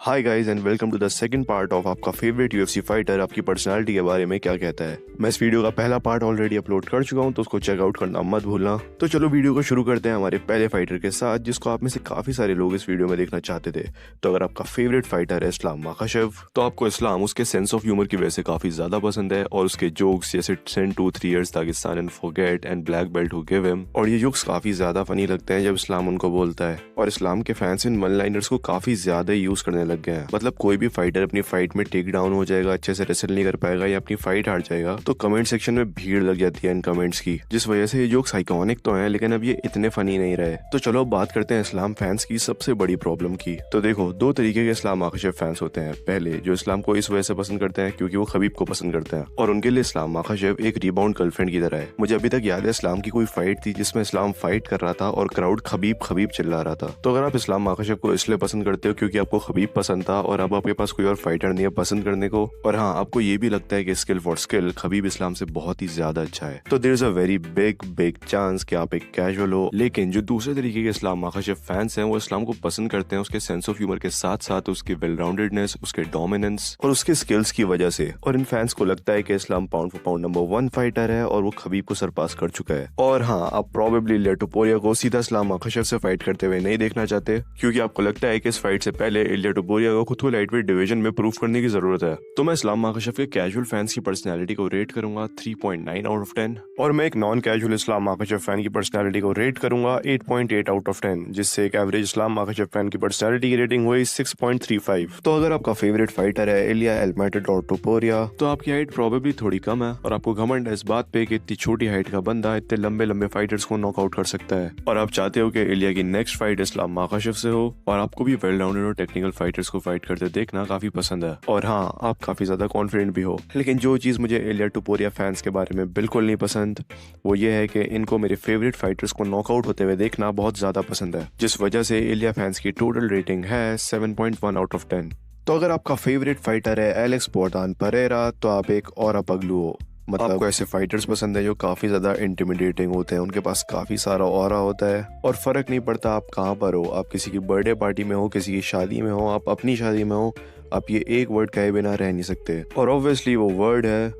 Hi guys and welcome to the second part of आपका favourite UFC fighter आपकी personality के बारे में क्या कहता है। मैं इस वीडियो का पहला पार्ट ऑलरेडी अपलोड कर चुका हूं, तो उसको चेकआउट करना मत भूलना। तो चलो वीडियो को शुरू करते हैं हमारे पहले फाइटर के साथ, जिसको आप में से काफी सारे लोग इस वीडियो में देखना चाहते थे। तो अगर आपका फेवरेट फाइटर है इस्लाम माखाशेव, तो आपको इस्लाम उसके सेंस ऑफ ह्यूमर की वजह से काफी ज्यादा पसंद है और उसके जोक्स जैसे send 2-3 years Dagestan and forget and black belt who give him, और ये जोक्स काफी ज्यादा फनी लगते हैं जब इस्लाम उनको बोलता है। और इस्लाम के फैंस इन वन लाइनर्स को काफी ज्यादा यूज करने लग गए हैं। मतलब कोई भी फाइटर अपनी फाइट में टेक डाउन हो जाएगा, अच्छे से रेसल नहीं कर पाएगा या अपनी फाइट हार जाएगा, तो कमेंट सेक्शन में भीड़ लग जाती है इन कमेंट्स की, जिस वजह से ये जोक्स आइकॉनिक तो हैं लेकिन अब ये इतने फनी नहीं रहे। तो चलो अब बात करते हैं इस्लाम फैंस की सबसे बड़ी प्रॉब्लम की। तो देखो, दो तरीके के इस्लाम माखाशेव फैंस होते हैं। पहले जो इस्लाम को इस वजह से पसंद करते हैं क्योंकि वो खबीब को पसंद करते हैं, और उनके लिए इस्लाम माखाशेव एक रिबाउंड गर्लफ्रेंड की तरह है। मुझे अभी तक याद है इस्लाम की कोई फाइट थी जिसमें इस्लाम फाइट कर रहा था और क्राउड खबीब खबीब चिल्ला रहा था। तो अगर आप इस्लाम माखाशेव को इसलिए पसंद करते हो क्योंकि आपको खबीब पसंद था और अब आपके पास कोई और फाइटर नहीं है पसंद करने को, और हाँ आपको ये भी लगता है कि skill for skill Khabib Islam से बहुत ही ज्यादा अच्छा है, तो there is a very big chance कि आप एक कैजुअल हो। लेकिन जो दूसरे तरीके के इस्लाम माखाशेव फैंस हैं वो इस्लाम को पसंद करते हैं उसके सेंस ऑफ ह्यूमर के साथ साथ उसके वेल राउंडेडनेस, उसके डोमिनेंस और उसके स्किल्स की वजह से। और इन फैंस को लगता है कि Islam pound for pound number 1 fighter है और वो खबीब को सरपास कर चुका है। और हाँ, आप प्रोबेबली इलिया टोपुरिया को सीधा इस्लाम माखाशेव से फाइट करते हुए नहीं देखना चाहते क्योंकि आपको लगता है कि इस फाइट से पहले इलिया टोपुरिया को खुद को लाइटवेट डिवीजन में प्रूव करने की जरूरत है। तो मैं इस्लाम माखाशेव के कैजुअल फैंस की पर्सनैलिटी को रेट करूंगा 3.9 आउट ऑफ 10, और मैं एक नॉन कैजुअल इस्लाम माखाशेव फैन की पर्सनैलिटी को रेट करूंगा 8.8 आउट ऑफ 10, जिससे एक एवरेज इस्लाम माखाशेव फैन की पर्सनैलिटी की रेटिंग हुई 6.35। तो अगर आपका फेवरेट फाइटर है इलिया एल मैटाडोर टोपुरिया, तो आपकी हाइट प्रोबेबली थोड़ी कम है और आपको घमंड है इस बात पे कि इतनी छोटी हाइट का बंदा इतने लंबे लंबे फाइटर्स को नॉकआउट कर सकता है, और आप चाहते हो कि इलिया की नेक्स्ट फाइट इस्लाम माखाशेव से हो, और आपको भी वेल राउंडेड और टेक्निकल फाइटर्स को फाइट करते देखना काफी पसंद है, और हाँ आप काफी ज्यादा कॉन्फिडेंट भी हो। लेकिन जो चीज मुझे इलिया टोपुरिया फैंस के बारे में बिल्कुल नहीं पसंद वो ये है कि इनको मेरे फेवरेट फाइटर्स को नॉकआउट होते हुए देखना बहुत ज्यादा पसंद है, जिस वजह से इलिया फैंस की टोटल रेटिंग है 7.1 आउट ऑफ 10। तो अगर आपका फेवरेट फाइटर है एलेक्स पोर्तान परेरा, तो आप एक और पगलू हो। मतलब आपको ऐसे फाइटर्स पसंद है जो काफी ज्यादा इंटिमिडेटिंग होते हैं, उनके पास काफी सारा ऑरा होता है और फर्क नहीं पड़ता आप कहाँ पर हो, आप किसी की बर्थडे पार्टी में हो, किसी की शादी में हो, आप अपनी शादी में हो, आप ये एक वर्ड कहे बिना रह नहीं सकते, और ऑब्वियसली वो वर्ड है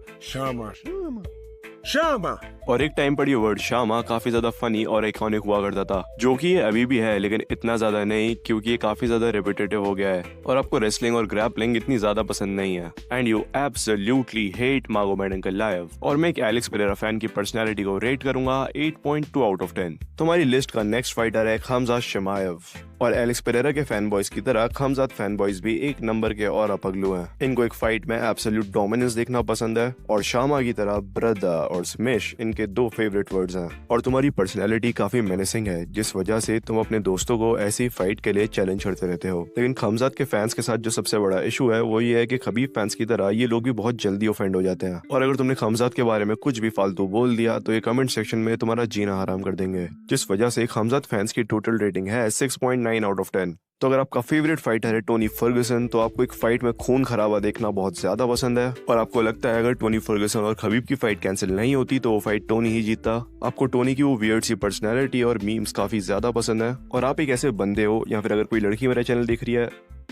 शामा। और एक टाइम पर ये वर्ड शामा काफी ज्यादा फनी और आइकॉनिक हुआ करता था, जो कि ये अभी भी है लेकिन इतना ज्यादा नहीं क्योंकि ये काफी ज्यादा रिपीटेटिव हो गया है और आपको रेसलिंग और ग्रैपलिंग इतनी ज्यादा पसंद नहीं है, एंड यू एब्सोल्युटली हेट मागोमेडकनकायेव। और मैं एक एलेक्स पेरेरा फैन की पर्सनैलिटी को रेट करूंगा 8.2 आउट ऑफ 10। तुम्हारी लिस्ट का नेक्स्ट फाइटर है खमजात शिमाएव, और एलेक्स पेरेरा के फैन बॉयज की तरह खमजात फैन बॉयज भी एक नंबर के और पगलू हैं। इनको एक फाइट में एब्सोल्यूट डोमिनेंस देखना पसंद है, और शामा की तरह ब्रदर और स्मिश इनके दो फेवरेट वर्ड्स हैं। और तुम्हारी पर्सनैलिटी काफी मेनेसिंग है, जिस वजह से तुम अपने दोस्तों को ऐसी फाइट के लिए चैलेंज करते रहते हो। लेकिन खमजात के फैंस के साथ जो सबसे बड़ा इशू है वो ये है कि खबीब फैंस की तरह ये लोग भी बहुत जल्दी ऑफेंड हो जाते हैं, और अगर तुमने खमजात के बारे में कुछ भी फालतू बोल दिया तो ये कमेंट सेक्शन में तुम्हारा जीना हराम कर देंगे, जिस वजह से खमजात फैंस की टोटल रेटिंग है 6.9 आउट ऑफ 10। तो अगर आपका फेवरेट फाइटर है टोनी फर्गुसन, तो आपको एक फाइट में खून खराबा देखना बहुत ज्यादा पसंद है, और आपको लगता है अगर टोनी फर्गुसन और खबीब की फाइट कैंसिल नहीं होती तो वो फाइट टोनी ही जीतता। आपको टोनी की वो वियर्ड सी पर्सनैलिटी और मीम्स काफी ज्यादा पसंद है, और आप एक ऐसे बंदे हो, या फिर अगर कोई लड़की मेरा चैनल देख रही है,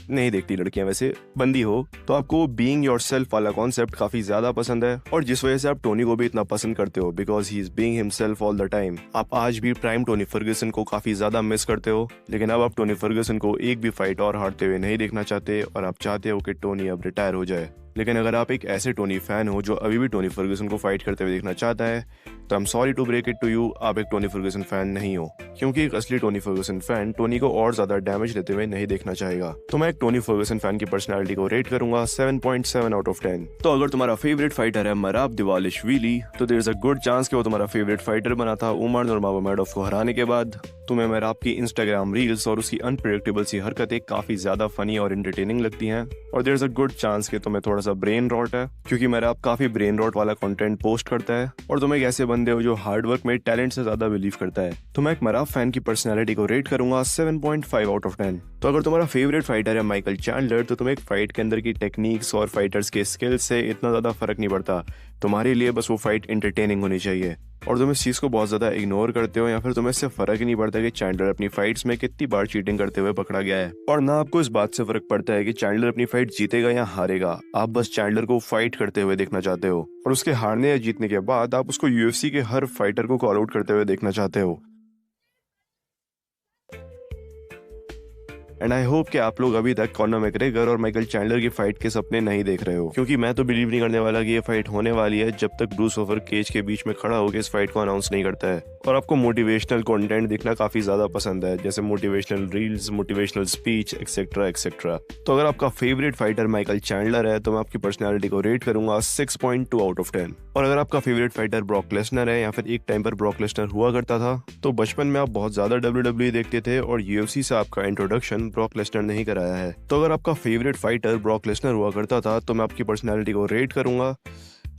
नहीं देखती लड़कियां वैसे, बंदी हो, तो आपको बीइंग योरसेल्फ वाला कॉन्सेप्ट काफी ज्यादा पसंद है, और जिस वजह से आप टोनी को भी इतना पसंद करते हो because he is being himself all the time. आप आज भी प्राइम टोनी फर्गुसन को काफी ज्यादा मिस करते हो, लेकिन अब आप टोनी फर्गुसन को एक भी फाइट और हारते हुए नहीं देखना चाहते, और आप चाहते हो कि टोनी अब रिटायर हो जाए। लेकिन अगर आप एक ऐसे टोनी फैन हो जो अभी भी टोनी फर्गुसन को फाइट करते हुए देखना चाहता है, तो I am sorry to break it to you, आप एक टोनी फर्गुसन फैन नहीं हो, क्योंकि एक असली टोनी फर्गुसन फैन टोनी को और ज्यादा डैमेज लेते हुए नहीं देखना चाहेगा। तो मैं एक टोनी फर्गुसन फैन की पर्सनैलिटी को रेट करूंगा 7.7 आउट ऑफ 10। तो अगर तुम्हारा फेवरेट फाइटर है मराब दिवालिशविली, तो there is a good chance कि वो तुम्हारा फेवरेट फाइटर बना था उमर नुरमागोमेडोव को हराने के बाद। तुम्हें मराब की इंस्टाग्राम रील्स और उसकी अनप्रेडिक्टेबल सी हरकतें काफी ज्यादा फनी और एंटरटेनिंग लगती हैं, और there is a good chance कि तुम्हें थोड़ा सा ब्रेन रॉट है, क्योंकि मराब काफी ब्रेन रॉट वाला कंटेंट पोस्ट करता है, और तुम एक ऐसे बंदे हो जो हार्ड वर्क में टैलेंट से ज्यादा बिलीव करता है। तो मैं एक मराब फैन की पर्सनैलिटी को रेट करूंगा 7.5 आउट ऑफ 10। तो अगर तुम्हारा फेवरेट फाइटर है माइकल चैंडलर, तो तुम्हें एक फाइट के अंदर की टेक्निक्स और फाइटर्स के स्किल्स से इतना ज़्यादा फर्क नहीं पड़ता। तुम्हारे लिए बस वो फाइट इंटरटेनिंग होनी चाहिए और तुम इस चीज़ को बहुत ज़्यादा इग्नोर करते हो या फिर तुम्हें इससे फर्क ही नहीं पड़ता कि चैंडलर अपनी फाइट्स में कितनी बार चीटिंग करते हुए पकड़ा गया है। और ना आपको इस बात से फर्क पड़ता है कि चैंडलर अपनी फाइट जीतेगा या हारेगा। आप बस चैंडलर को फाइट करते हुए देखना चाहते हो और उसके हारने या जीतने के बाद आप उसको यूएफसी के हर फाइटर को कॉल आउट करते हुए देखना चाहते हो। एंड आई होप कि आप लोग अभी तक कॉनर मैकग्रेगर और माइकल चैंडलर की फाइट के सपने नहीं देख रहे हो, क्योंकि मैं तो बिलीव नहीं करने वाला कि ये फाइट होने वाली है जब तक ब्रूस ओवर केज के बीच में खड़ा होकर इस फाइट को अनाउंस नहीं करता है। और आपको मोटिवेशनल कंटेंट देखना काफी ज्यादा पसंद है, जैसे motivational reels, motivational speech etcetera etcetera. तो अगर आपका फेवरेट फाइटर माइकल चैंडलर है तो मैं आपकी पर्सनैलिटी को रेट करूंगा 6.2 आउट ऑफ 10। और अगर आपका फेवरेट फाइटर ब्रॉक लेसनर है या फिर एक टाइम पर ब्रॉक लेसनर हुआ करता था, तो बचपन में आप बहुत ज्यादा WWE देखते थे और यूएफसी से आपका इंट्रोडक्शन ब्रॉक लेसनर ने ही कराया है। तो अगर आपका फेवरेट फाइटर ब्रॉक लेसनर हुआ करता था तो मैं आपकी पर्सनैलिटी को रेट करूंगा,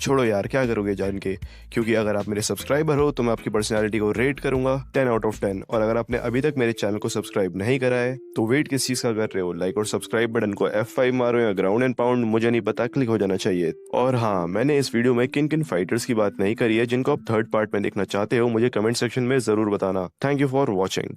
छोड़ो यार क्या करोगे जान के, क्योंकि अगर आप मेरे सब्सक्राइबर हो तो मैं आपकी पर्सनैलिटी को रेट करूंगा 10 आउट ऑफ 10। और अगर आपने अभी तक मेरे चैनल को सब्सक्राइब नहीं करा है तो वेट किस चीज का कर रहे हो? लाइक और सब्सक्राइब बटन को F5 मारो या ग्राउंड एंड पाउंड, मुझे नहीं पता, क्लिक हो जाना चाहिए। और हाँ, मैंने इस वीडियो में किन किन फाइटर्स की बात नहीं करी है जिनको आप थर्ड पार्ट में देखना चाहते हो, मुझे कमेंट सेक्शन में जरूर बताना। Thank you for watching.